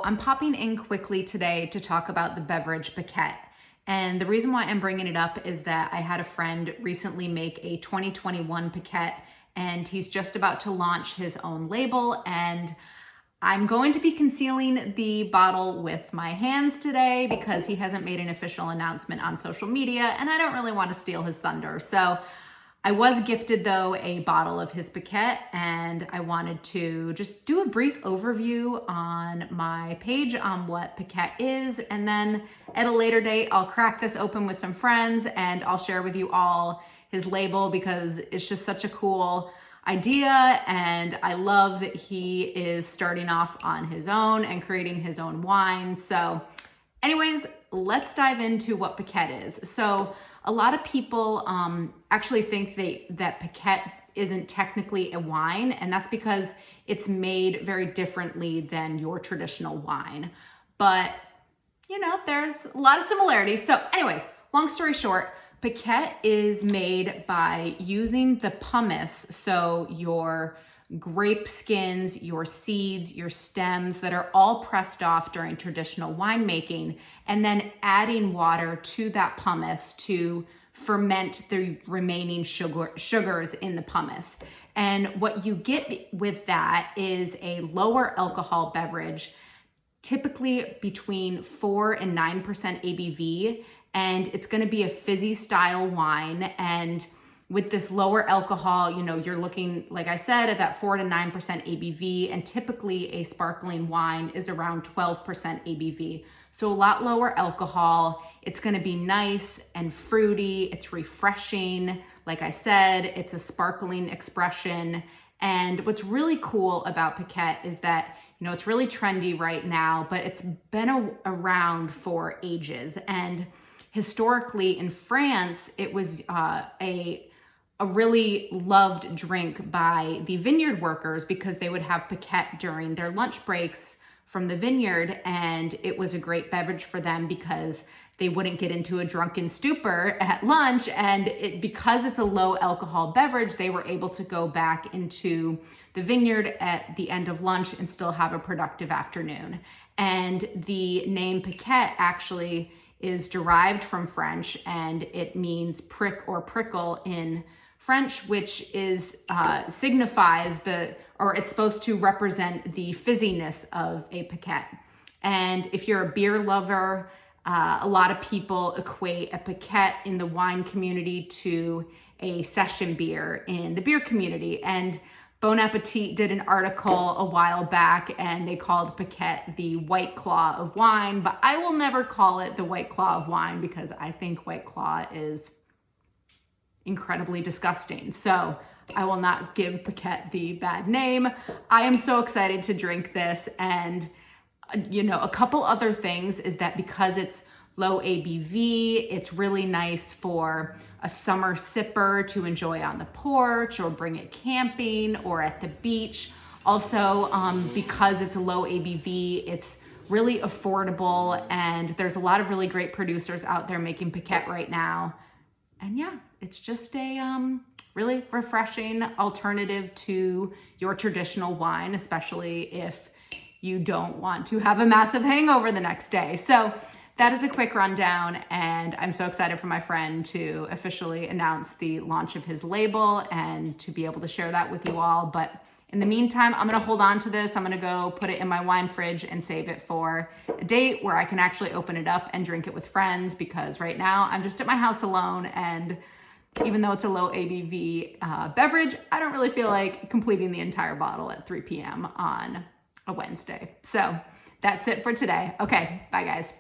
I'm popping in quickly today to talk about the beverage Piquette. And the reason why I'm bringing it up is that I had a friend recently make a 2021 Piquette, and he's just about to launch his own label. And I'm going to be concealing the bottle with my hands today because he hasn't made an official announcement on social media, and I don't really want to steal his thunder. So I was gifted, though, a bottle of his Piquette, and I wanted to just do a brief overview on my page on what Piquette is, and then at a later date, I'll crack this open with some friends, and I'll share with you all his label because it's just such a cool idea, and I love that he is starting off on his own and creating his own wine. So anyways, let's dive into what Piquette is. So a lot of people actually think that Piquette isn't technically a wine, and that's because it's made very differently than your traditional wine. But, you know, there's a lot of similarities. So anyways, long story short, Piquette is made by using the pumice, so your grape skins, your seeds, your stems that are all pressed off during traditional winemaking, and then adding water to that pumice to ferment the remaining sugars in the pumice. And what you get with that is a lower alcohol beverage, typically between 4 and 9% ABV, and it's going to be a fizzy style wine. And with this lower alcohol, you know, you're looking, like I said, at that 4 to 9% ABV, and typically a sparkling wine is around 12% ABV. So a lot lower alcohol. It's going to be nice and fruity. It's refreshing. Like I said, it's a sparkling expression. And what's really cool about Piquette is that, you know, it's really trendy right now, but it's been around for ages. And historically in France, it was a really loved drink by the vineyard workers because they would have Piquette during their lunch breaks from the vineyard, and it was a great beverage for them because they wouldn't get into a drunken stupor at lunch, and because it's a low alcohol beverage, they were able to go back into the vineyard at the end of lunch and still have a productive afternoon. And the name Piquette actually is derived from French, and it means prick or prickle in French, which is signifies it's supposed to represent the fizziness of a Piquette. And if you're a beer lover, a lot of people equate a Piquette in the wine community to a session beer in the beer community. And Bon Appetit did an article a while back, and they called Piquette the White Claw of wine, but I will never call it the White Claw of wine because I think White Claw is incredibly disgusting. So I will not give Piquette the bad name. I am so excited to drink this. And, you know, a couple other things is that because it's low ABV, it's really nice for a summer sipper to enjoy on the porch or bring it camping or at the beach. Also, because it's a low ABV, it's really affordable, and there's a lot of really great producers out there making Piquette right now. And yeah, it's just a really refreshing alternative to your traditional wine, especially if you don't want to have a massive hangover the next day. So that is a quick rundown, and I'm so excited for my friend to officially announce the launch of his label and to be able to share that with you all. But in the meantime, I'm gonna hold on to this. I'm gonna go put it in my wine fridge and save it for a date where I can actually open it up and drink it with friends, because right now I'm just at my house alone, and even though it's a low ABV beverage, I don't really feel like completing the entire bottle at 3 p.m. on a Wednesday. So that's it for today. Okay, bye guys.